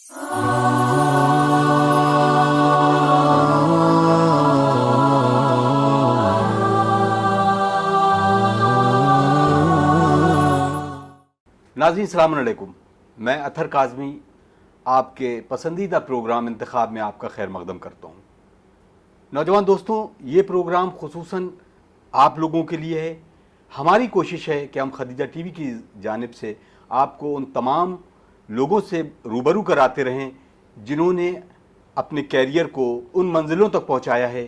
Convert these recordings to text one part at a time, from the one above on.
ناظرین السلام علیکم، میں اطہر کاظمی آپ کے پسندیدہ پروگرام انتخاب میں آپ کا خیر مقدم کرتا ہوں۔ نوجوان دوستوں، یہ پروگرام خصوصاً آپ لوگوں کے لیے ہے۔ ہماری کوشش ہے کہ ہم خدیجہ ٹی وی کی جانب سے آپ کو ان تمام لوگوں سے روبرو کراتے رہیں جنہوں نے اپنے کیریئر کو ان منزلوں تک پہنچایا ہے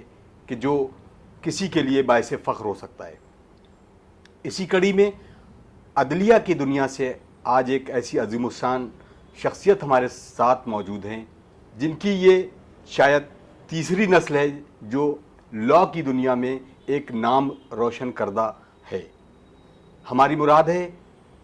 کہ جو کسی کے لیے باعث فخر ہو سکتا ہے۔ اسی کڑی میں عدلیہ کی دنیا سے آج ایک ایسی عظیم الشان شخصیت ہمارے ساتھ موجود ہیں جن کی یہ شاید تیسری نسل ہے جو لاء کی دنیا میں ایک نام روشن کردہ ہے۔ ہماری مراد ہے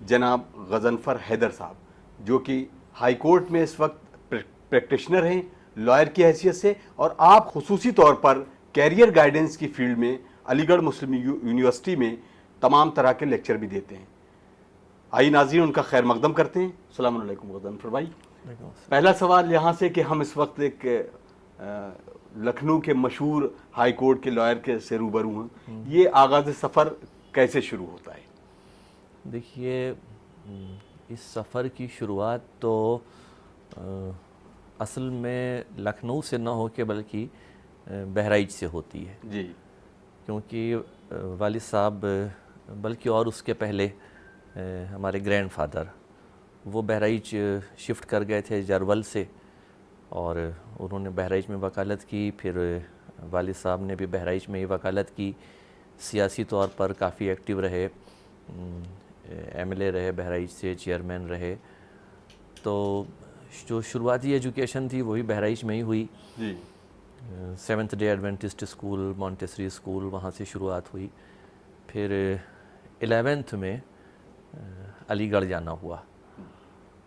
جناب غضنفر حیدر صاحب، جو کہ ہائی کورٹ میں اس وقت پریکٹیشنر ہیں لائر کی حیثیت سے، اور آپ خصوصی طور پر کیریئر گائیڈنس کی فیلڈ میں علی گڑھ مسلم یونیورسٹی میں تمام طرح کے لیکچر بھی دیتے ہیں۔ آئیے ناظرین ان کا خیر مقدم کرتے ہیں۔ السلام علیکم غضنفر بھائی۔ پہلا سوال یہاں سے کہ ہم اس وقت ایک لکھنؤ کے مشہور ہائی کورٹ کے لائر کے سے روبرو ہیں، یہ آغاز سفر کیسے شروع ہوتا ہے؟ دیکھیے، اس سفر کی شروعات تو اصل میں لکھنؤ سے نہ ہو کے بلکہ بہرائچ سے ہوتی ہے جی، کیونکہ والد صاحب بلکہ اور اس کے پہلے ہمارے گرینڈ فادر وہ بہرائچ شفٹ کر گئے تھے جرول سے، اور انہوں نے بہرائچ میں وکالت کی۔ پھر والد صاحب نے بھی بہرائچ میں ہی وکالت کی، سیاسی طور پر کافی ایکٹیو رہے، ایم ایل اے رہے بہرائچ سے، چیئرمین رہے۔ تو جو شروعاتی ایجوکیشن تھی وہی بہرائچ میں ہی ہوئی۔ جی، 7th day Adventist school, Montessori school, وہاں سے شروعات ہوئی۔ پھر 11th میں علی گڑھ جانا ہوا،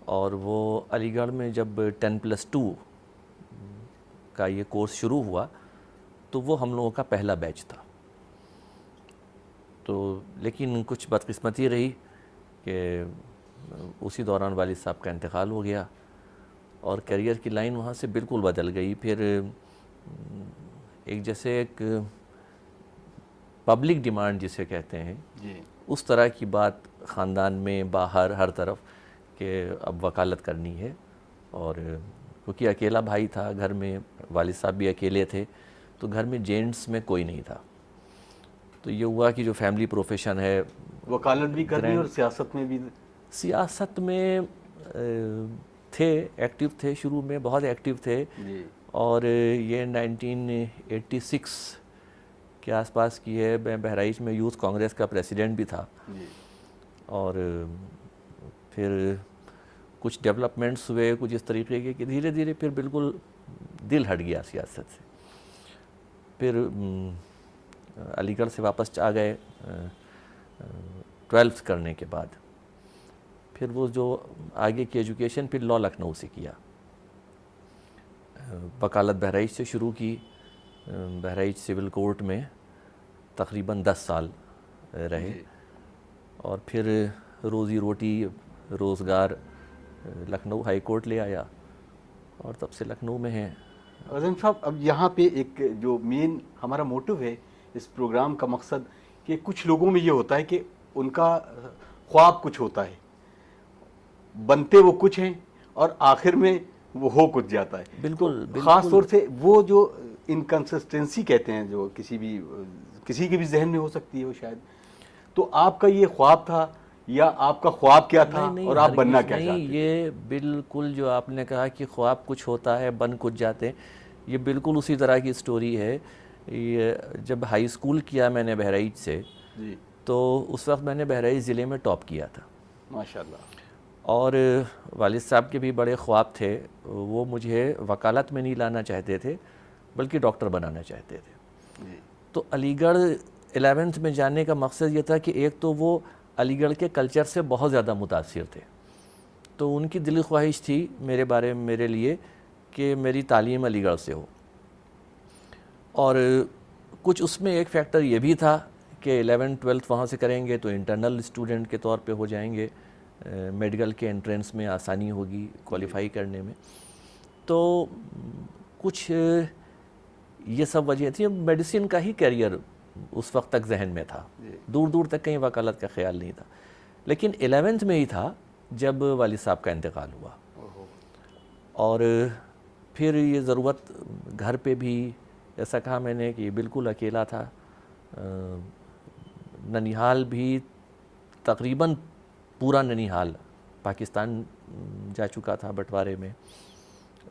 اور وہ علی گڑھ میں جب 10+2 کا یہ کورس شروع ہوا تو وہ ہم لوگوں کا پہلا بیچ تھا۔ تو لیکن کچھ بدقسمتی رہی کہ اسی دوران والد صاحب کا انتقال ہو گیا، اور کیریئر کی لائن وہاں سے بالکل بدل گئی۔ پھر ایک جیسے ایک پبلک ڈیمانڈ جسے کہتے ہیں، اس طرح کی بات خاندان میں باہر ہر طرف کہ اب وکالت کرنی ہے، اور کیونکہ اکیلا بھائی تھا گھر میں، والد صاحب بھی اکیلے تھے، تو گھر میں جینٹس میں کوئی نہیں تھا۔ تو یہ ہوا کہ جو فیملی پروفیشن ہے، وکالت بھی کرنی اور سیاست میں بھی۔ سیاست میں تھے، ایکٹیو تھے، شروع میں بہت ایکٹیو تھے، اور یہ 1986 کے آس پاس کی ہے۔ میں بہرائچ میں یوتھ کانگریس کا پریسیڈنٹ بھی تھا، اور پھر کچھ ڈیولپمنٹس ہوئے کچھ اس طریقے کے کہ دھیرے دھیرے پھر بالکل دل ہٹ گیا سیاست سے۔ پھر علی گڑھ سے واپس آ گئے 12th کرنے کے بعد۔ پھر وہ جو آگے کی ایجوکیشن پھر لاء لکھنؤ سے کیا، وکالت بہرائچ سے شروع کی۔ بہرائچ سول کورٹ میں تقریباً 10 سال رہے، اور پھر روزی روٹی روزگار لکھنؤ ہائی کورٹ لے آیا، اور تب سے لکھنؤ میں ہیں۔ غضن صاحب، اب یہاں پہ ایک جو مین ہمارا موٹو ہے اس پروگرام کا مقصد، کہ کچھ لوگوں میں یہ ہوتا ہے کہ ان کا خواب کچھ ہوتا ہے، بنتے وہ کچھ ہیں، اور آخر میں وہ ہو کچھ جاتا ہے۔ بالکل، خاص طور سے وہ جو انکنسسٹنسی کہتے ہیں، جو کسی کے بھی ذہن میں ہو سکتی ہے وہ شاید۔ تو آپ کا یہ خواب تھا، یا آپ کا خواب کیا تھا اور آپ بننا کیا چاہتے ہیں؟ یہ بالکل جو آپ نے کہا کہ خواب کچھ ہوتا ہے بن کچھ جاتے ہیں، یہ بالکل اسی طرح کی سٹوری ہے۔ یہ جب ہائی اسکول کیا میں نے بہرائچ سے، تو اس وقت میں نے بہرائچ ضلع میں ٹاپ کیا تھا، ماشاءاللہ۔ اور والد صاحب کے بھی بڑے خواب تھے، وہ مجھے وکالت میں نہیں لانا چاہتے تھے بلکہ ڈاکٹر بنانا چاہتے تھے۔ تو علی گڑھ 11th میں جانے کا مقصد یہ تھا کہ ایک تو وہ علی گڑھ کے کلچر سے بہت زیادہ متاثر تھے، تو ان کی دلی خواہش تھی میرے بارے میں، میرے لیے، کہ میری تعلیم علی گڑھ سے ہو۔ اور کچھ اس میں ایک فیکٹر یہ بھی تھا کہ 11th 12th وہاں سے کریں گے تو انٹرنل اسٹوڈنٹ کے طور پہ ہو جائیں گے، میڈیکل کے انٹرنس میں آسانی ہوگی کوالیفائی کرنے میں۔ تو کچھ یہ سب وجہ تھی. میڈیسن کا ہی کیریئر اس وقت تک ذہن میں تھا, دور دور تک کہیں وکالت کا خیال نہیں تھا. لیکن 11ویں میں ہی تھا جب والد صاحب کا انتقال ہوا, اور پھر یہ ضرورت گھر پہ بھی, ایسا کہا میں نے کہ بالکل اکیلا تھا. ننیہال بھی تقریباً پورا ننیہال پاکستان جا چکا تھا بٹوارے میں,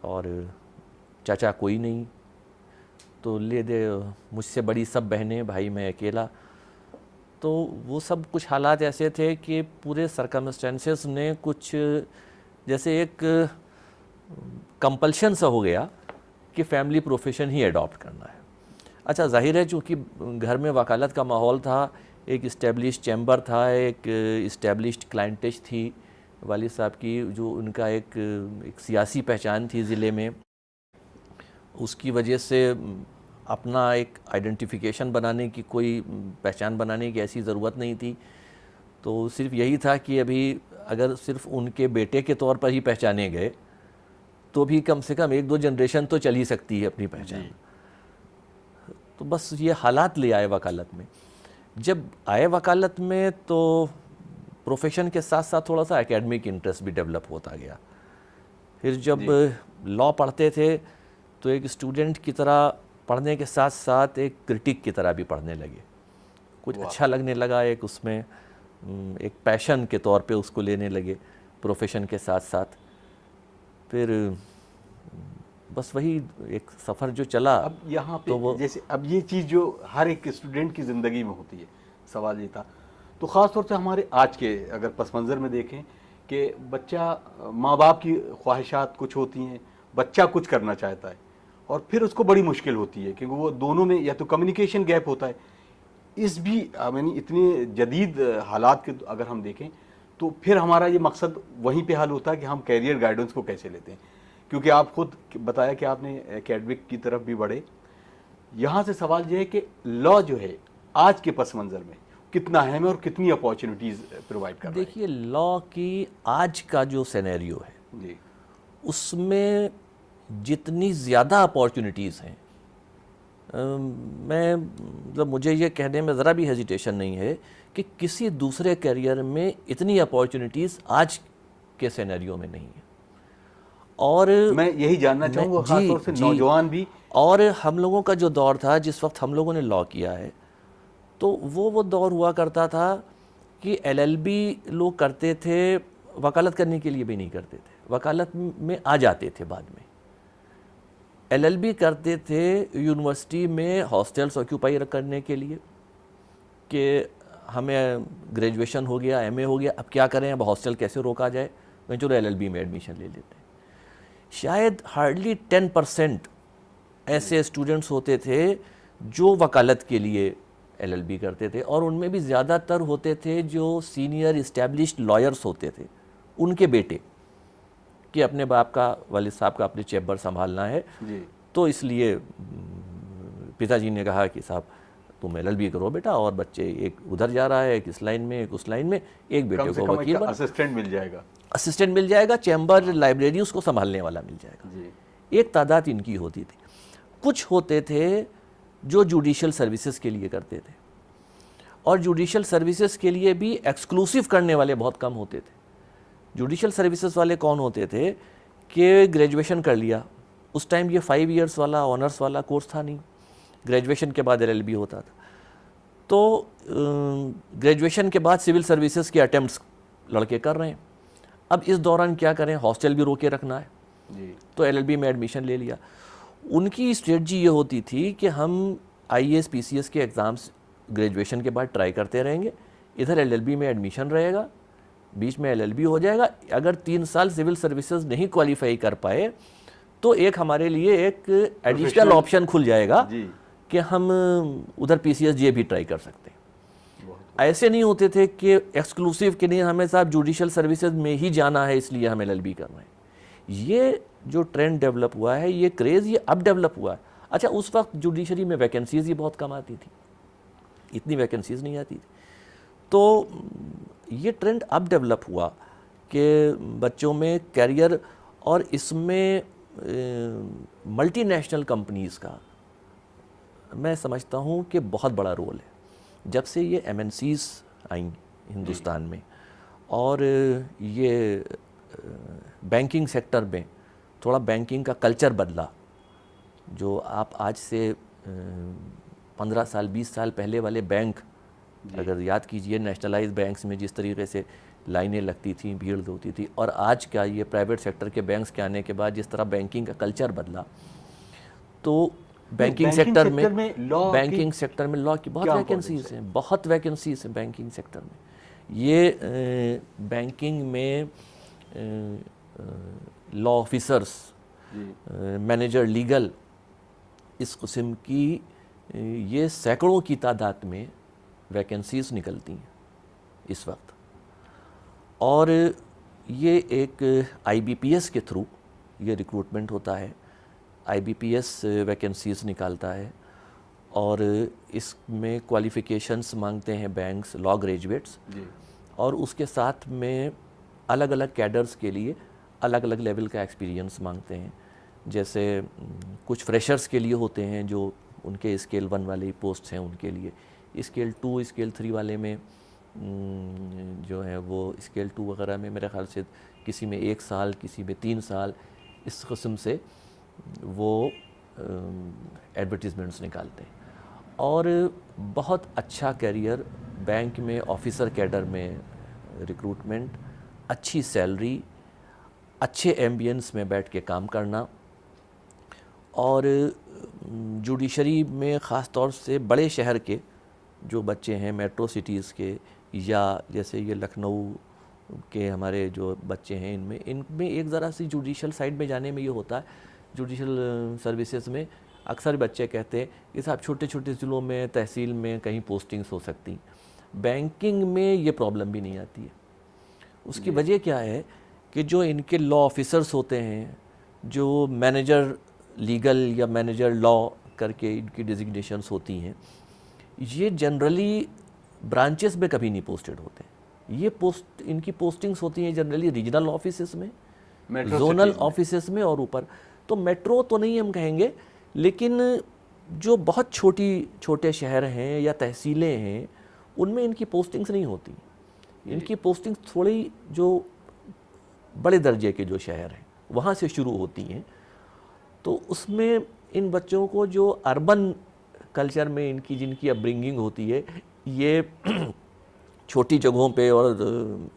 اور چاچا کوئی نہیں, تو لے دے مجھ سے بڑی سب بہنیں, بھائی میں اکیلا. تو وہ سب کچھ حالات ایسے تھے کہ پورے سرکمسٹینسز نے کچھ جیسے ایک کمپلشن سا ہو گیا کہ فیملی پروفیشن ہی ایڈاپٹ کرنا ہے. اچھا ظاہر ہے چونکہ گھر میں وکالت کا ماحول تھا, ایک اسٹیبلشڈ چیمبر تھا, ایک اسٹیبلشڈ کلائنٹیج تھی والد صاحب کی, جو ان کا ایک سیاسی پہچان تھی ضلع میں, اس کی وجہ سے اپنا ایک آئیڈینٹیفیکیشن بنانے کی, کوئی پہچان بنانے کی ایسی ضرورت نہیں تھی. تو صرف یہی تھا کہ ابھی اگر صرف ان کے بیٹے کے طور پر ہی پہچانے گئے تو بھی کم سے کم 1-2 جنریشن تو چل ہی سکتی ہے اپنی پہچان. تو بس یہ حالات لے آئے وکالت میں. جب آئے وکالت میں تو پروفیشن کے ساتھ ساتھ تھوڑا سا اکیڈمک انٹرسٹ بھی ڈیولپ ہوتا گیا. پھر جب لاء پڑھتے تھے تو ایک اسٹوڈنٹ کی طرح پڑھنے کے ساتھ ساتھ ایک کرٹک کی طرح بھی پڑھنے لگے. کچھ اچھا لگنے لگا, ایک اس میں ایک پیشن کے طور پہ اس کو لینے لگے پروفیشن کے ساتھ ساتھ. پھر بس وہی ایک سفر جو چلا. اب یہاں پہ جیسے اب یہ چیز جو ہر ایک اسٹوڈنٹ کی زندگی میں ہوتی ہے, سوال یہ تھا, تو خاص طور سے ہمارے آج کے اگر پس منظر میں دیکھیں کہ بچہ, ماں باپ کی خواہشات کچھ ہوتی ہیں, بچہ کچھ کرنا چاہتا ہے, اور پھر اس کو بڑی مشکل ہوتی ہے کیونکہ وہ دونوں میں یا تو کمیونیکیشن گیپ ہوتا ہے. اس بھی یعنی اتنے جدید حالات کے اگر ہم دیکھیں تو پھر ہمارا یہ مقصد وہیں پہ حل ہوتا ہے کہ ہم کیریئر گائیڈنس کو کیسے لیتے ہیں, کیونکہ آپ خود بتایا کہ آپ نے اکیڈمک کی طرف بھی بڑھے. یہاں سے سوال یہ ہے کہ لاء جو ہے آج کے پس منظر میں کتنا اہم ہے اور کتنی اپارچونیٹیز پرووائڈ کر رہا ہے. دیکھیے لاء کی آج کا جو سینیریو ہے جی, اس میں جتنی زیادہ اپارچونیٹیز ہیں, میں مطلب مجھے یہ کہنے میں ذرا بھی ہیزیٹیشن نہیں ہے کہ کسی دوسرے کیریئر میں اتنی اپارچونیٹیز آج کے سینیریو میں نہیں ہیں. اور میں یہی جاننا چاہوں گا خاص طور سے نوجوان بھی, اور ہم لوگوں کا جو دور تھا جس وقت ہم لوگوں نے لاء کیا ہے, تو وہ دور ہوا کرتا تھا کہ LLB لوگ کرتے تھے, وکالت کرنے کے لیے بھی نہیں کرتے تھے, وکالت میں آ جاتے تھے بعد میں. LLB کرتے تھے یونیورسٹی میں ہاسٹلس آکیوپائی کرنے کے لیے کہ ہمیں گریجویشن ہو گیا, MA ہو گیا, اب کیا کریں, اب ہاسٹل کیسے روکا جائے, میں چلو LLB میں ایڈمیشن لے لیتے ہیں. شاید ہارڈلی 10% ایسے اسٹوڈنٹس ہوتے تھے جو وکالت کے لیے LLB کرتے تھے, اور ان میں بھی زیادہ تر ہوتے تھے جو سینئر اسٹیبلشڈ لائرس ہوتے تھے, ان کے بیٹے, کہ اپنے باپ کا, والد صاحب کا اپنے چیمبر سنبھالنا ہے. تو اس لیے پتا جی نے کہا کہ صاحب تم LLB کرو بیٹا, اور بچے ایک ادھر جا رہا ہے, ایک اس لائن میں, ایک اس لائن میں, ایک بیٹے کو وکیل بنا, اسسٹنٹ مل جائے گا, اسسٹنٹ مل جائے گا, چیمبر لائبریری اس کو سنبھالنے والا مل جائے گا. ایک تعداد ان کی ہوتی تھی. کچھ ہوتے تھے جو جوڈیشل سروسز کے لیے کرتے تھے, اور جوڈیشل سروسز کے لیے بھی ایکسکلوسیو کرنے والے بہت کم ہوتے تھے. جوڈیشل سروسز والے کون ہوتے تھے کہ گریجویشن کر لیا, اس ٹائم یہ 5 ایئرس والا آنرس والا کورس تھا نہیں, گریجویشن کے بعد LLB ہوتا تھا. تو گریجویشن کے بعد سول سروسز کے اٹیمپٹس لڑکے کر رہے ہیں, اب اس دوران کیا کریں, ہاسٹل بھی روکے رکھنا ہے, تو LLB میں ایڈمیشن لے لیا. ان کی اسٹریٹجی یہ ہوتی تھی کہ ہم IAS PCS کے ایگزامس گریجویشن کے بعد ٹرائی کرتے رہیں گے, ادھر LLB میں ایڈمیشن رہے گا, بیچ میں LLB ہو جائے گا. اگر 3 سال سول سروسز نہیں کوالیفائی کر پائے تو ایک ہمارے لیے ایک ایڈیشنل آپشن کھل جائے گا کہ ہم ادھر PCS بھی ٹرائی کر سکتے ہیں. ایسے نہیں ہوتے تھے کہ ایکسکلوسیو کہ نہیں ہمیں صاحب جوڈیشل سروسز میں ہی جانا ہے اس لیے ہم LLB کر رہے ہیں. یہ جو ٹرینڈ ڈیولپ ہوا ہے, یہ کریز, یہ اب ڈیولپ ہوا ہے. اچھا اس وقت جوڈیشری میں ویکنسیز ہی بہت کم آتی تھی, اتنی ویکنسیز نہیں آتی تھی. تو یہ ٹرینڈ اب ڈیولپ ہوا کہ بچوں میں کیریئر, اور اس میں ملٹی نیشنل کمپنیز کا میں سمجھتا ہوں کہ بہت بڑا رول ہے. جب سے یہ ایم این سیز آئیں ہندوستان میں اور یہ بینکنگ سیکٹر میں تھوڑا بینکنگ کا کلچر بدلا, جو آپ آج سے 15 سال 20 سال پہلے والے بینک اگر یاد کیجئے, نیشنلائز بینکس میں جس طریقے سے لائنیں لگتی تھیں, بھیڑ ہوتی تھی, اور آج کا یہ پرائیویٹ سیکٹر کے بینکس کے آنے کے بعد جس طرح بینکنگ کا کلچر بدلا, تو بینکنگ سیکٹر میں لا کی بہت ویکنسیز ہیں, بہت ویکنسیز ہیں بینکنگ سیکٹر میں. یہ بینکنگ میں لا آفیسرس, مینیجر لیگل, اس قسم کی یہ سینکڑوں کی تعداد میں ویکنسیز نکلتی ہیں اس وقت. اور یہ ایک آئی بی پی ایس کے تھرو یہ ریکروٹمنٹ ہوتا ہے. آئی بی پی ایس ویکنسیز نکالتا ہے اور اس میں کوالیفیکیشنز مانگتے ہیں بینکس, لا گریجویٹس, اور اس کے ساتھ میں الگ الگ کیڈرز کے لیے الگ الگ لیول کا ایکسپیرینس مانگتے ہیں. جیسے کچھ فریشرز کے لیے ہوتے ہیں جو ان کے اسکیل 1 والے پوسٹس ہیں, ان کے لیے اسکیل 2 اسکیل 3 والے میں جو ہے وہ اسکیل 2 وغیرہ میں میرے خیال سے کسی میں 1 سال, کسی میں 3 سال, اس قسم سے وہ ایڈورٹیزمنٹس نکالتے ہیں. اور بہت اچھا کیریئر بینک میں آفیسر کیڈر میں ریکروٹمنٹ, اچھی سیلری, اچھے ایمبینس میں بیٹھ کے کام کرنا, اور جوڈیشری میں خاص طور سے بڑے شہر کے جو بچے ہیں, میٹرو سٹیز کے, یا جیسے یہ لکھنؤ کے ہمارے جو بچے ہیں, ان میں ایک ذرا سی جوڈیشل سائڈ میں جانے میں یہ ہوتا ہے, جوڈیشل سروسز میں اکثر بچے کہتے ہیں کہ صاحب چھوٹے چھوٹے ضلعوں میں, تحصیل میں کہیں پوسٹنگز ہو سکتی. بینکنگ میں یہ پرابلم بھی نہیں آتی ہے. اس کی وجہ کیا ہے کہ جو ان کے لا آفیسرز ہوتے ہیں, جو مینیجر لیگل یا مینیجر لا کر کے ان کی ڈیزگنیشنز ہوتی ہیں, یہ جنرلی برانچز میں کبھی نہیں پوسٹڈ ہوتے ہیں. یہ ان کی پوسٹنگز ہوتی ہیں جنرلی ریجنل آفیسز میں, زونل آفیسز میں, اور اوپر تو میٹرو تو نہیں ہم کہیں گے, لیکن جو بہت چھوٹے شہر ہیں یا تحصیلیں ہیں ان میں ان کی پوسٹنگز نہیں ہوتی. ان کی پوسٹنگز تھوڑی جو بڑے درجے کے جو شہر ہیں وہاں سے شروع ہوتی ہیں. تو اس میں ان بچوں کو جو اربن کلچر میں جن کی اپبرنگنگ ہوتی ہے, یہ چھوٹی جگہوں پہ اور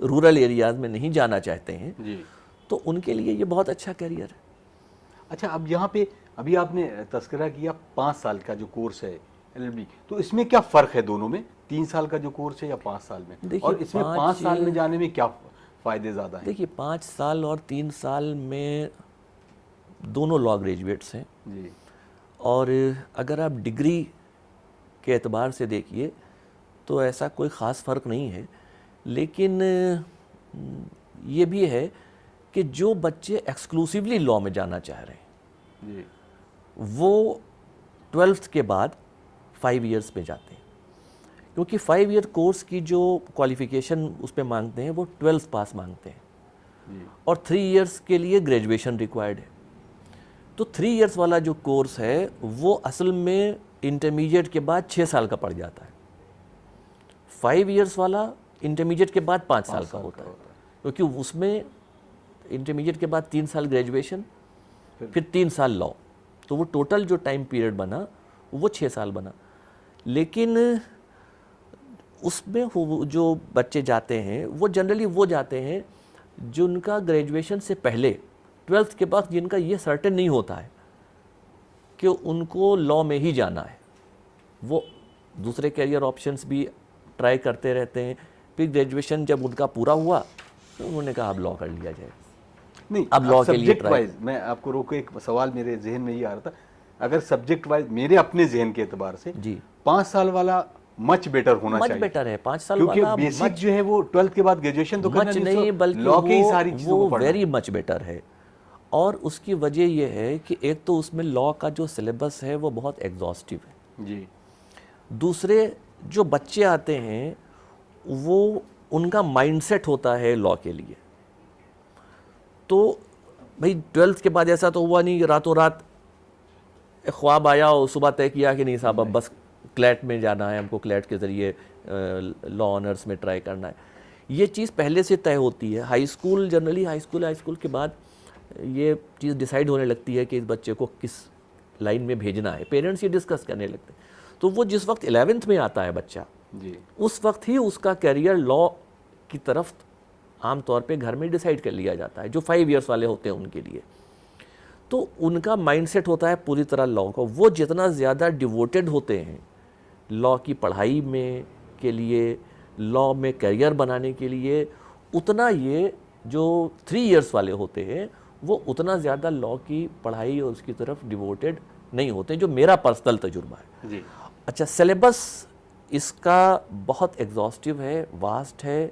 رورل ایریاز میں نہیں جانا چاہتے ہیں, تو ان کے لیے یہ بہت اچھا کیریئر ہے. اچھا, اب یہاں پہ ابھی آپ نے تذکرہ کیا 5 سال کا جو کورس ہے LLB, تو اس میں کیا فرق ہے دونوں میں, 3 سال کا جو کورس ہے یا 5 سال میں, اور اس میں 5 سال میں جانے میں کیا فائدے زیادہ ہیں؟ دیکھیے 5 سال اور 3 سال میں دونوں لا گریجویٹس ہیں, اور اگر آپ ڈگری کے اعتبار سے دیکھیے تو ایسا کوئی خاص فرق نہیں ہے. لیکن یہ بھی ہے کہ جو بچے ایکسکلوسیولی لا میں جانا چاہ رہے ہیں وہ 12th کے بعد 5 ایئرس میں جاتے ہیں, کیونکہ 5 ایئر کورس کی جو کوالیفیکیشن اس پہ مانگتے ہیں وہ 12th پاس مانگتے ہیں, اور 3 ایئرس کے لیے گریجویشن ریکوائرڈ ہے. تو 3 ایئرس والا جو کورس ہے وہ اصل میں انٹرمیڈیٹ کے بعد 6 سال کا پڑ جاتا ہے. 5 ایئرس والا انٹرمیڈیٹ کے بعد 5 سال کا ہوتا ہے, کیونکہ اس میں انٹرمیڈیٹ کے بعد 3 سال گریجویشن, پھر 3 سال لا, تو وہ ٹوٹل جو ٹائم پیریڈ بنا وہ 6 سال بنا. لیکن اس میں جو بچے جاتے ہیں وہ جنرلی وہ جاتے ہیں جن کا گریجویشن سے پہلے 12th کے بعد جن کا یہ سرٹن نہیں ہوتا ہے کہ ان کو لا میں ہی جانا ہے, وہ دوسرے کیریئر آپشنس بھی ٹرائی کرتے رہتے ہیں. پھر گریجویشن جب ان کا پورا ہوا تو انہوں نے کہا اب لا کر لیا جائے. نہیں, اب لا کے لیے ٹرائی, میں آپ کو روکو, ایک سوال میرے ذہن میں یہ آ رہا تھا, اگر سبجیکٹ وائز میرے اپنے ذہن کے اعتبار سے 5 سال والا مچ بیٹر ہونا چاہیے. مچ بیٹر ہے 5 سال کیونکہ والا, بیسک جو ہے وہ 12th کے بعد گریجویشن تو کرنا نہیں بلکہ وہ ویری مچ بیٹر ہے. اور اس کی وجہ یہ ہے کہ ایک تو اس میں لا کا جو سلیبس ہے وہ بہت ایگزاسٹیو ہے. دوسرے جو بچے آتے ہیں وہ ان کا مائنڈ سیٹ ہوتا ہے لا کے لیے, تو بھائی 12th کے بعد ایسا تو ہوا نہیں کہ راتوں رات ایک خواب آیا اور صبح طے کیا کہ نہیں صاحب اب بس کلیٹ میں جانا ہے، ہم کو کلیٹ کے ذریعے لا آنرس میں ٹرائی کرنا ہے. یہ چیز پہلے سے طے ہوتی ہے. High school generally high school کے بعد یہ چیز ڈیسائیڈ ہونے لگتی ہے کہ اس بچے کو کس لائن میں بھیجنا ہے. پیرنٹس یہ ڈسکس کرنے لگتے ہیں. تو وہ جس وقت 11th میں آتا ہے بچہ، اس وقت ہی اس کا کیریئر لا کی طرف عام طور پہ گھر میں ڈیسائیڈ کر لیا جاتا ہے. جو 5 ایئرس والے ہوتے ہیں ان کے لیے تو ان کا مائنڈ سیٹ ہوتا ہے پوری طرح لا کا. وہ جتنا زیادہ ڈیووٹیڈ ہوتے ہیں لا کی پڑھائی میں کے لیے، لا میں کیریئر بنانے کے لیے، اتنا یہ جو 3 ایئرس والے ہوتے ہیں وہ اتنا زیادہ لا کی پڑھائی اور اس کی طرف ڈیووٹیڈ نہیں ہوتے، جو میرا پرسنل تجربہ ہے. جی. اچھا، سلیبس اس کا بہت ایگزاسٹیو ہے، واسٹ ہے،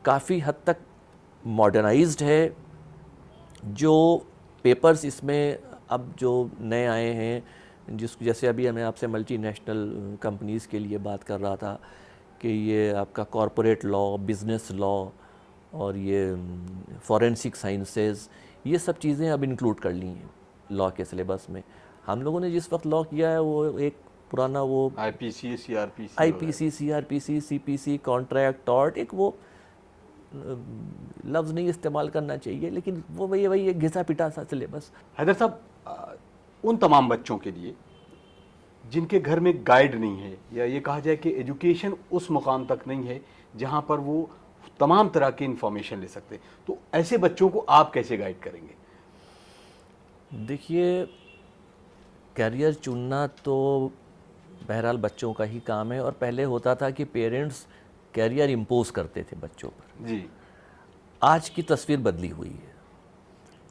کافی حد تک ماڈرنائزڈ ہے. جو پیپرز اس میں اب جو نئے آئے ہیں، جیسے ابھی میں آپ سے ملٹی نیشنل کمپنیز کے لیے بات کر رہا تھا کہ یہ آپ کا کارپوریٹ لا، بزنس لا اور یہ فورینسک سائنسز، یہ سب چیزیں اب انکلوڈ کر لی ہیں لا کے سلیبس میں. ہم لوگوں نے جس وقت لا کیا ہے وہ ایک پرانا وہ آئی پی سی، سی آر پی سی، سی پی سی، کانٹریکٹ، ٹارٹ، ایک وہ لفظ نہیں استعمال کرنا چاہیے لیکن وہ وہی ایک گھسا پٹا سا سلیبس. حیدر صاحب، ان تمام بچوں کے لیے جن کے گھر میں گائیڈ نہیں ہے، یا یہ کہا جائے کہ ایجوکیشن اس مقام تک نہیں ہے جہاں پر وہ تمام طرح کی انفارمیشن لے سکتے، تو ایسے بچوں کو آپ کیسے گائیڈ کریں گے؟ دیکھیے، کیریئر چننا تو بہرحال بچوں کا ہی کام ہے، اور پہلے ہوتا تھا کہ پیرنٹس کیریئر امپوز کرتے تھے بچوں پر. جی. آج کی تصویر بدلی ہوئی ہے.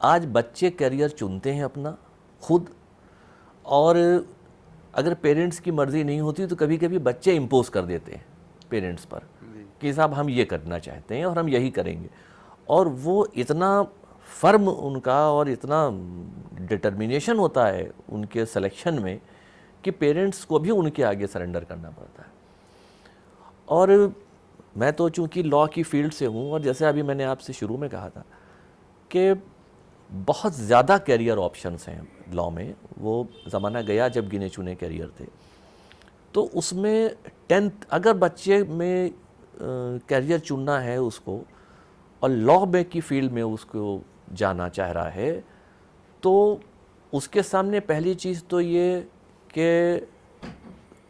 آج بچے کیریئر چنتے ہیں اپنا خود، اور اگر پیرنٹس کی مرضی نہیں ہوتی تو کبھی کبھی بچے امپوز کر دیتے ہیں پیرنٹس پر کہ صاحب ہم یہ کرنا چاہتے ہیں اور ہم یہی کریں گے. اور وہ اتنا فرم ان کا اور اتنا ڈٹرمینیشن ہوتا ہے ان کے سلیکشن میں کہ پیرنٹس کو بھی ان کے آگے سرنڈر کرنا پڑتا ہے. اور میں تو چونکہ لا کی فیلڈ سے ہوں، اور جیسے ابھی میں نے آپ سے شروع میں کہا تھا کہ بہت زیادہ کیریئر آپشنس ہیں لا میں. وہ زمانہ گیا جب گنے چنے کیریئر تھے. تو اس میں 10th اگر بچے میں کیریئر چننا ہے اس کو، اور لا میں کی فیلڈ میں اس کو جانا چاہ رہا ہے، تو اس کے سامنے پہلی چیز تو یہ کہ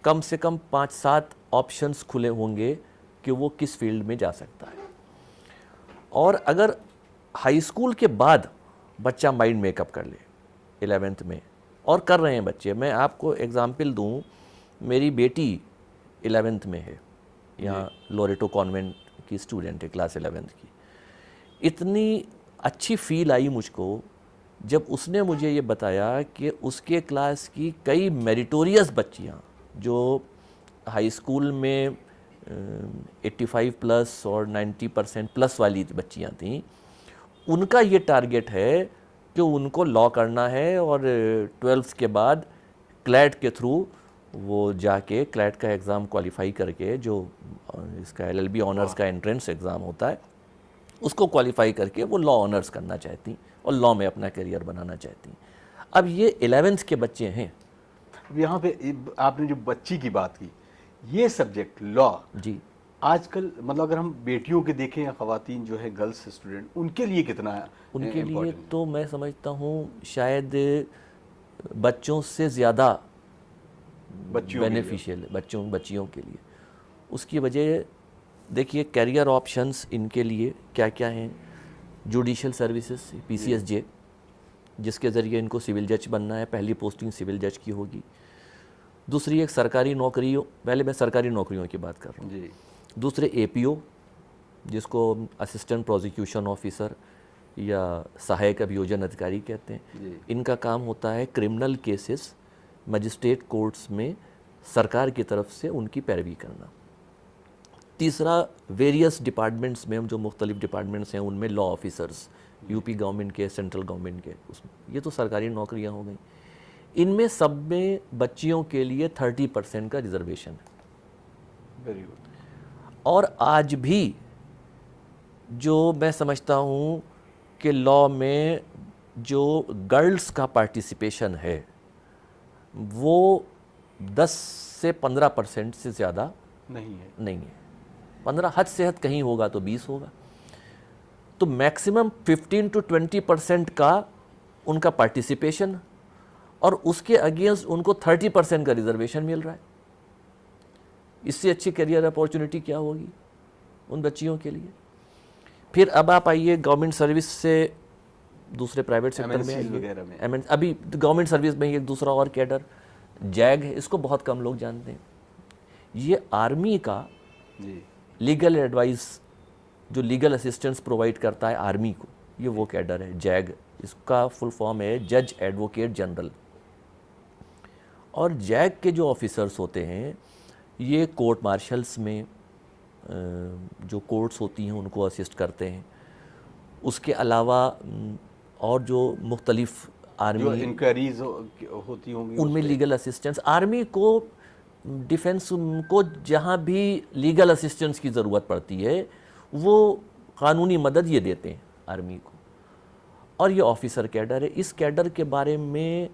کم سے کم 5-7 آپشنس کھلے ہوں گے کہ وہ کس فیلڈ میں جا سکتا ہے. اور اگر ہائی اسکول کے بعد بچہ مائنڈ میک اپ کر لے 11th میں، اور کر رہے ہیں بچے. میں آپ کو ایگزامپل دوں، میری بیٹی 11th میں ہے، یہاں لوریٹو کانوینٹ کی اسٹوڈنٹ ہے، کلاس 11th کی. اتنی اچھی فیل آئی مجھ کو جب اس نے مجھے یہ بتایا کہ اس کے کلاس کی کئی میریٹوریس بچیاں جو ہائی اسکول میں 85+ اور 90% والی بچیاں تھیں، ان کا یہ ٹارگٹ ہے کہ ان کو لا کرنا ہے، اور 12th کے بعد کلیٹ کے تھرو وہ جا کے کلیٹ کا ایگزام کوالیفائی کر کے، جو اس کا LLB آنرس کا انٹرنس ایگزام ہوتا ہے، اس کو کوالیفائی کر کے وہ لا آنرس کرنا چاہتی اور لا میں اپنا کیریئر بنانا چاہتی. اب یہ 11th کے بچے ہیں. یہاں پہ آپ نے جو بچی کی بات کی، یہ سبجیکٹ لا جی آج کل مطلب اگر ہم بیٹیوں کے دیکھیں یا خواتین جو ہے گرلس اسٹوڈنٹ، ان کے لیے کتنا ہے؟ ان کے لیے تو میں سمجھتا ہوں شاید بچوں سے زیادہ بینیفیشیل ہے بچیوں کے لیے. اس کی وجہ دیکھیے، کیریئر آپشنس ان کے لیے کیا کیا ہیں. جوڈیشل سروسز، PCSJ، جس کے ذریعے ان کو سول جج بننا ہے. پہلی پوسٹنگ سول جج کی ہوگی. دوسری ایک سرکاری نوکریوں، پہلے میں سرکاری نوکریوں کی بات کر رہا ہوں. جی. دوسرے APO، جس کو اسسٹنٹ پروزیکیوشن آفیسر یا سہایک ابھیوجن ادھیکاری کہتے ہیں. ان کا کام ہوتا ہے کرمنل کیسز مجسٹریٹ کورٹس میں سرکار کی طرف سے ان کی پیروی کرنا. تیسرا ویریس ڈپارٹمنٹس میں، جو مختلف ڈپارٹمنٹس ہیں ان میں لا آفیسرز، UP گورنمنٹ کے، سینٹرل گورنمنٹ کے، یہ تو سرکاری نوکریاں ہو گئیں. ان میں سب میں بچیوں کے لیے 30% کا ریزرویشن ہے. Very good. اور آج بھی جو میں سمجھتا ہوں کہ لا میں جو گرلز کا پارٹیسپیشن ہے وہ 10 سے 15% سے زیادہ نہیں ہے. 15 حد سے حد کہیں ہوگا تو 20 ہوگا. تو میکسیمم 15 to 20% کا ان کا پارٹیسپیشن، اور اس کے اگینسٹ ان کو 30% کا ریزرویشن مل رہا ہے. اس سے اچھی کیریئر اپورچونٹی کیا ہوگی ان بچیوں کے لیے؟ پھر اب آپ آئیے گورنمنٹ سروس سے دوسرے پرائیویٹ سیکٹر میں آئیے. ابھی گورنمنٹ سروس میں ایک دوسرا اور کیڈر جیگ ہے، اس کو بہت کم لوگ جانتے ہیں. یہ آرمی کا لیگل ایڈوائز، جو لیگل اسسٹنس پرووائڈ کرتا ہے آرمی کو، یہ وہ کیڈر ہے جیگ. اس کا فل فارم ہے جج ایڈوکیٹ جنرل. اور جیگ کے جو آفیسرس ہوتے ہیں یہ کورٹ مارشلس میں جو کورٹس ہوتی ہیں ان کو اسسٹ کرتے ہیں. اس کے علاوہ اور جو مختلف آرمی انکوائریز ہوتی ہوں گی ان میں لیگل اسسٹنس، آرمی کو ڈیفنس کو جہاں بھی لیگل اسسٹنس کی ضرورت پڑتی ہے وہ قانونی مدد یہ دیتے ہیں آرمی کو. اور یہ آفیسر کیڈر ہے. اس کیڈر کے بارے میں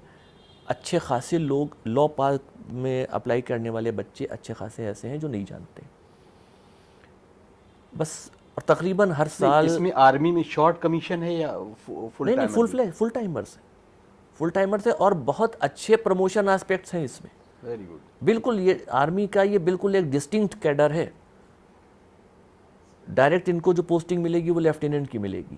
اچھے خاصے لوگ لا پارک میں اپلائی کرنے والے بچے اچھے خاصے ایسے ہیں جو نہیں جانتے بس. اور تقریباً ہر سال اس میں آرمی میں شارٹ کمیشن ہے یا فل ٹائم؟ فل ٹائمرز ہیں. فل ٹائمرز ہیں اور بہت اچھے پروموشن آسپیکٹس ہیں اس میں. Very good. بالکل یہ آرمی کا یہ بالکل ایک ڈسٹنکٹ کیڈر ہے. ڈائریکٹ ان کو جو پوسٹنگ ملے گی وہ لیفٹیننٹ کی ملے گی،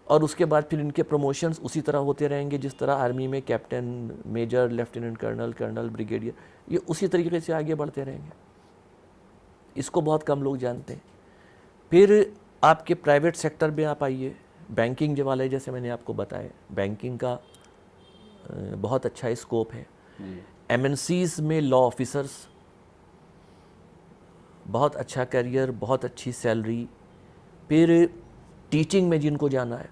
اور اس کے بعد پھر ان کے پروموشنز اسی طرح ہوتے رہیں گے جس طرح آرمی میں captain, major, lieutenant colonel, brigadier, یہ اسی طریقے سے آگے بڑھتے رہیں گے. اس کو بہت کم لوگ جانتے ہیں. پھر آپ کے پرائیویٹ سیکٹر میں آپ آئیے، بینکنگ جو والے جیسے میں نے آپ کو بتایا، بینکنگ کا بہت اچھا اسکوپ ہے. ایم این سیز میں لا آفیسرس، بہت اچھا کیریئر، بہت اچھی سیلری. پھر ٹیچنگ میں جن کو جانا ہے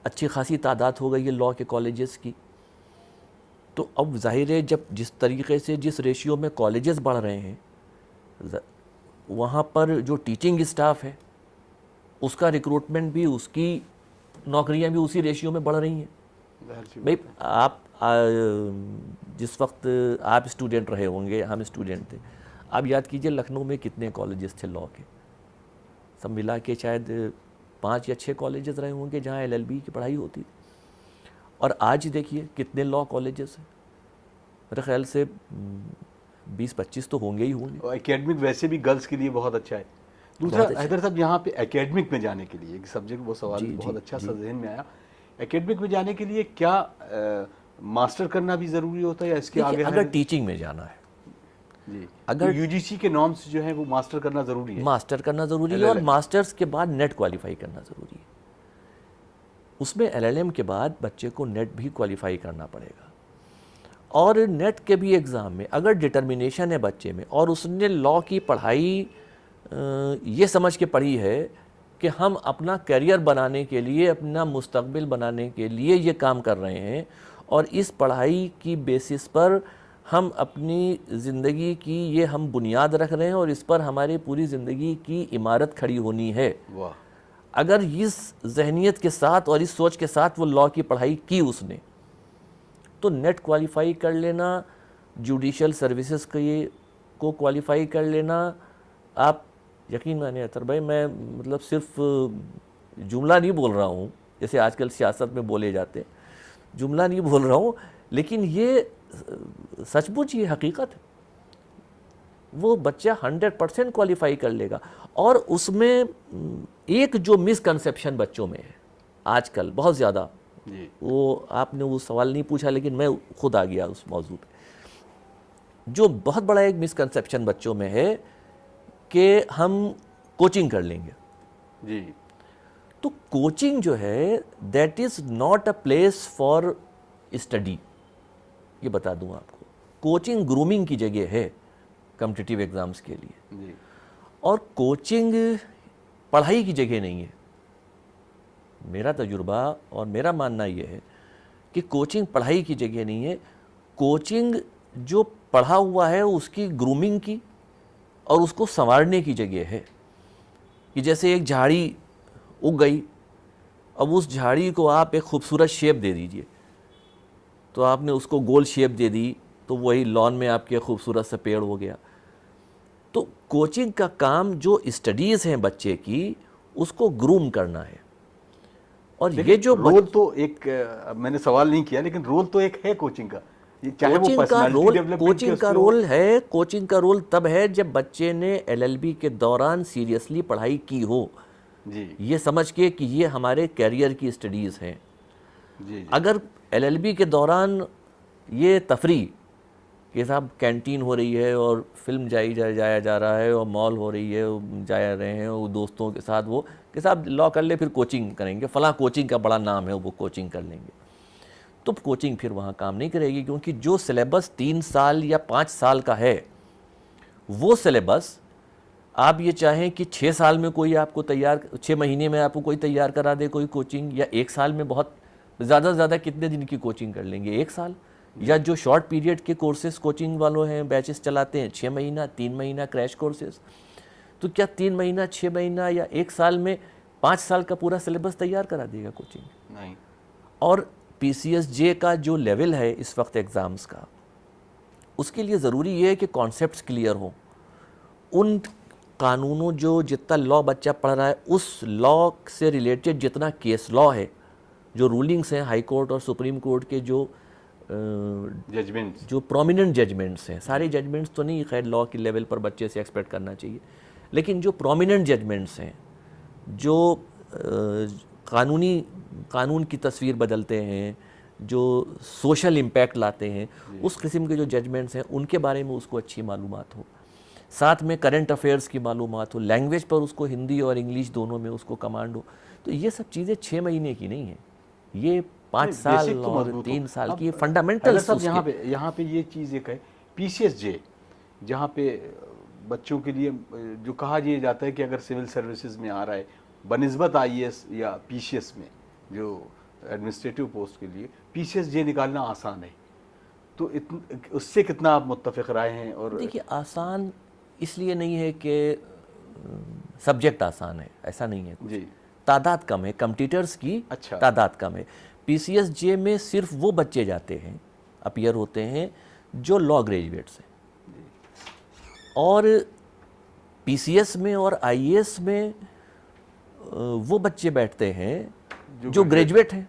اچھی خاصی تعداد ہو گئی ہے لا کے کالجز کی. تو اب ظاہر ہے جب جس طریقے سے جس ریشیو میں کالجز بڑھ رہے ہیں وہاں پر جو ٹیچنگ اسٹاف ہے اس کا ریکروٹمنٹ بھی، اس کی نوکریاں بھی اسی ریشیو میں بڑھ رہی ہیں. بھائی آپ جس وقت آپ اسٹوڈنٹ رہے ہوں گے، ہم اسٹوڈنٹ تھے، آپ یاد کیجئے لکھنؤ میں کتنے کالجز تھے لا کے؟ سب ملا کے شاید 5 یا 6 کالجز رہے ہوں گے جہاں LLB کی پڑھائی ہوتی تھی. اور آج دیکھیے کتنے لا کالجز ہیں. میرے خیال سے 20-25 تو ہوں گے ہی ہوں گے. اکیڈمک ویسے بھی گرلز کے لیے بہت اچھا ہے. دوسرا حیدر صاحب یہاں پہ اکیڈمک میں جانے کے لیے ایک سبجیکٹ، وہ سوال بہت اچھا سا ذہن میں آیا. اکیڈمک میں جانے کے لیے کیا ماسٹر کرنا بھی ضروری ہوتا ہے یا اس کے آگے؟ اگر ٹیچنگ میں جانا ہے جی، اگر UGC کے نارمز جو ہیں وہ ماسٹر کرنا ضروری ہے. ماسٹر کرنا ضروری ہے، اور ماسٹرز کے بعد نیٹ کوالیفائی کرنا ضروری ہے. اس میں LLM کے بعد بچے کو نیٹ بھی کوالیفائی کرنا پڑے گا. اور نیٹ کے بھی ایگزام میں اگر ڈٹرمنیشن ہے بچے میں اور اس نے لا کی پڑھائی یہ سمجھ کے پڑھی ہے کہ ہم اپنا کیریئر بنانے کے لیے، اپنا مستقبل بنانے کے لیے یہ کام کر رہے ہیں، اور اس پڑھائی کی بیسس پر ہم اپنی زندگی کی یہ ہم بنیاد رکھ رہے ہیں اور اس پر ہماری پوری زندگی کی عمارت کھڑی ہونی ہے. اگر اس ذہنیت کے ساتھ اور اس سوچ کے ساتھ وہ لا کی پڑھائی کی اس نے، تو نیٹ کوالیفائی کر لینا، جوڈیشل سروسز کو کوالیفائی کر لینا، آپ یقین مانیں اطہر بھائی، میں مطلب صرف جملہ نہیں بول رہا ہوں جیسے آج کل سیاست میں بولے جاتے ہیں، جملہ نہیں بول رہا ہوں، لیکن یہ سچ مچ یہ حقیقت ہے. وہ بچہ 100% کوالیفائی کر لے گا. اور اس میں ایک جو مس کنسیپشن بچوں میں ہے آج کل بہت زیادہ، وہ آپ نے وہ سوال نہیں پوچھا لیکن میں خود آ گیا اس موضوع پہ. جو بہت بڑا ایک مس کنسیپشن بچوں میں ہے کہ ہم کوچنگ کر لیں گے. جی، تو کوچنگ جو ہے that is not a place for study. یہ بتا دوں آپ کو، کوچنگ گرومنگ کی جگہ ہے کمپٹیٹیو ایگزامز کے لیے، اور کوچنگ پڑھائی کی جگہ نہیں ہے. میرا تجربہ اور میرا ماننا یہ ہے کہ کوچنگ پڑھائی کی جگہ نہیں ہے. کوچنگ جو پڑھا ہوا ہے اس کی گرومنگ کی اور اس کو سنوارنے کی جگہ ہے. کہ جیسے ایک جھاڑی اگ گئی اب اس جھاڑی کو آپ ایک خوبصورت شیپ دے دیجئے، تو آپ نے اس کو گول شیپ دے دی تو وہی لان میں آپ کے خوبصورت سا پیڑ ہو گیا. تو کوچنگ کا کام جو اسٹڈیز ہیں بچے کی اس کو گروم کرنا ہے. اور یہ جو رول تو ایک میں نے سوال نہیں کیا، لیکن رول تو ایک ہے کوچنگ کا، چاہے وہ پرسنالٹی ڈیولپمنٹ کوچنگ کا رول ہے. کوچنگ کا رول تب ہے جب بچے نے LLB کے دوران سیریسلی پڑھائی کی ہو، جی یہ سمجھ کے کہ یہ ہمارے کیریئر کی اسٹڈیز ہیں. جی اگر LLB کے دوران یہ تفریح کہ صاحب کینٹین ہو رہی ہے اور فلم جایا جا رہا ہے اور مال ہو رہی ہے، جا رہے ہیں وہ دوستوں کے ساتھ، وہ کہ صاحب لا کر لے پھر کوچنگ کریں گے، فلاں کوچنگ کا بڑا نام ہے وہ کوچنگ کر لیں گے، تو کوچنگ پھر وہاں کام نہیں کرے گی. کیونکہ جو سلیبس 3 سال یا 5 سال کا ہے وہ سلیبس آپ یہ چاہیں کہ 6 سال میں کوئی آپ کو 6 مہینے میں آپ کو کوئی تیار کرا دے کوئی کوچنگ، یا 1 سال میں بہت زیادہ سے زیادہ کتنے دن کی کوچنگ کر لیں گے، 1 سال. یا جو شارٹ پیریڈ کے کورسز کوچنگ والوں ہیں بیچز چلاتے ہیں 6 مہینہ 3 مہینہ کریش کورسز، تو کیا 3 مہینہ 6 مہینہ یا 1 سال میں 5 سال کا پورا سلیبس تیار کرا دے گا کوچنگ؟ نہیں. اور PCSJ کا جو لیول ہے اس وقت ایگزامز کا، اس کے لیے ضروری یہ ہے کہ کانسیپٹس کلیئر ہوں. ان قانونوں جو جتنا لا بچہ پڑھ رہا ہے اس لا سے ریلیٹڈ جتنا کیس لا ہے، جو رولنگس ہیں ہائی کورٹ اور سپریم کورٹ کے جو پرومیننٹ ججمنٹس ہیں، سارے ججمنٹس تو نہیں خیر لا کے لیول پر بچے سے ایکسپیکٹ کرنا چاہیے، لیکن جو پرومیننٹ ججمنٹس ہیں جو قانون کی تصویر بدلتے ہیں، جو سوشل امپیکٹ لاتے ہیں، اس قسم کے جو ججمنٹس ہیں ان کے بارے میں اس کو اچھی معلومات ہو، ساتھ میں کرنٹ افیئرس کی معلومات ہو، لینگویج پر اس کو ہندی اور انگلش دونوں میں اس کو کمانڈ ہو. تو یہ سب چیزیں 6 مہینے کی نہیں ہیں، یہ 5 سال اور 3 سال کی فنڈامنٹلز. یہاں پہ یہ چیز ایک ہے PCSJ، جہاں پہ بچوں کے لیے جو کہا یہ جاتا ہے کہ اگر سول سروسز میں آ رہا ہے بنسبت IAS یا PCS میں جو ایڈمنسٹریٹو پوسٹ کے لیے PCSJ نکالنا آسان ہے، تو اس سے کتنا آپ متفق رائے ہیں؟ اور دیکھیے آسان اس لیے نہیں ہے کہ سبجیکٹ آسان ہے، ایسا نہیں ہے، جی تعداد کم ہے، کمپٹیٹرز کی تعداد کم ہے. PCSJ میں صرف وہ بچے جاتے ہیں، اپیئر ہوتے ہیں جو لا گریجویٹس ہیں، اور PCS میں اور IAS میں وہ بچے بیٹھتے ہیں جو گریجویٹ ہیں.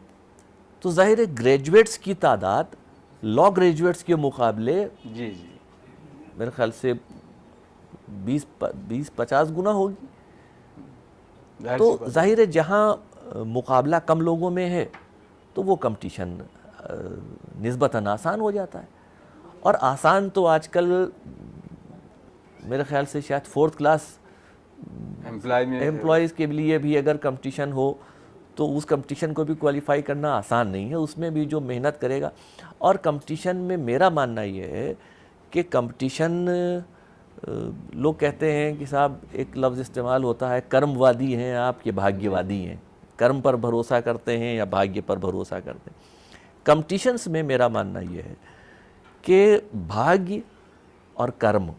تو ظاہر ہے گریجویٹس کی تعداد لا گریجویٹس کے مقابلے جی میرے خیال سے 20-50 گنا ہوگی. تو ظاہر ہے جہاں مقابلہ کم لوگوں میں ہے تو وہ کمپٹیشن نسبتاً آسان ہو جاتا ہے. اور آسان تو آج کل میرے خیال سے شاید 4th کلاس امپلائیز کے لیے بھی اگر کمپٹیشن ہو تو اس کمپٹیشن کو بھی کوالیفائی کرنا آسان نہیں ہے، اس میں بھی جو محنت کرے گا. اور کمپٹیشن میں میرا ماننا یہ ہے کہ کمپٹیشن لوگ کہتے ہیں کہ صاحب ایک لفظ استعمال ہوتا ہے کرم وادی ہیں آپ یہ بھاگیہ وادی ہیں، کرم پر بھروسہ کرتے ہیں یا بھاگیہ پر بھروسہ کرتے ہیں. کمپٹیشنز میں میرا ماننا یہ ہے کہ بھاگیہ اور کرم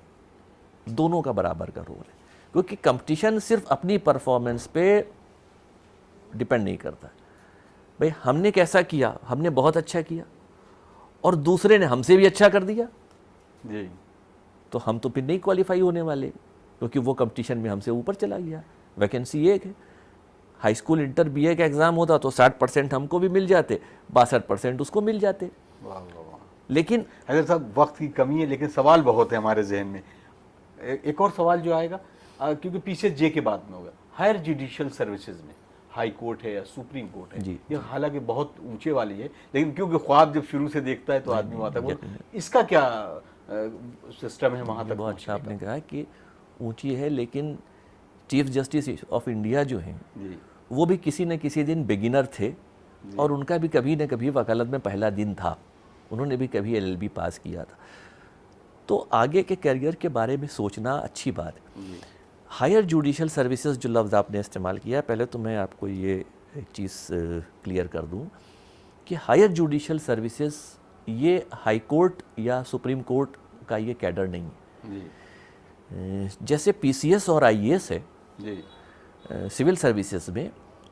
دونوں کا برابر کا رول ہے، کیونکہ کمپٹیشن صرف اپنی پرفارمنس پہ ڈیپینڈ نہیں کرتا. بھئی ہم نے کیسا کیا، ہم نے بہت اچھا کیا اور دوسرے نے ہم سے بھی اچھا کر دیا جی، تو ہم تو پھر نہیں کوالیفائی ہونے والے، کیونکہ وہ کمپٹیشن میں ہم سے اوپر چلا گیا. ویکنسی ایک ہے، ہائی اسکول انٹر BA کا ایگزام ہوتا تو 60% ہم کو بھی مل جاتے، 62% اس کو مل جاتے. لیکن اگر صاحب وقت کی کمی ہے لیکن سوال بہت ہے ہمارے ذہن میں. ایک اور سوال جو آئے گا کیونکہ PCSJ کے بعد میں ہوگا، ہائر جوڈیشل سروسز میں ہائی کورٹ ہے یا سپریم کورٹ ہے، یہ حالانکہ بہت اونچے والی ہے لیکن کیونکہ خواب جب شروع سے دیکھتا ہے تو آدمی آتا ہے، اس کا کیا سسٹم ہے وہاں تک؟ بہت اچھا آپ نے کہا کہ اونچی ہے، لیکن چیف جسٹس آف انڈیا جو ہیں وہ بھی کسی نہ کسی دن بگنر تھے اور ان کا بھی کبھی نہ کبھی وکالت میں پہلا دن تھا، انہوں نے بھی کبھی LLB پاس کیا تھا. تو آگے کے کیریئر کے بارے میں سوچنا اچھی بات ہے. ہائر جوڈیشل سروسز جو لفظ آپ نے استعمال کیا، پہلے تو میں آپ کو یہ ایک چیز کلیئر کر دوں کہ ہائر جوڈیشل سروسز یہ ہائی کورٹ یا سپریم کورٹ کا یہ کیڈر نہیں ہے. جیسے PCS اور IAS ہے سول سروسز میں،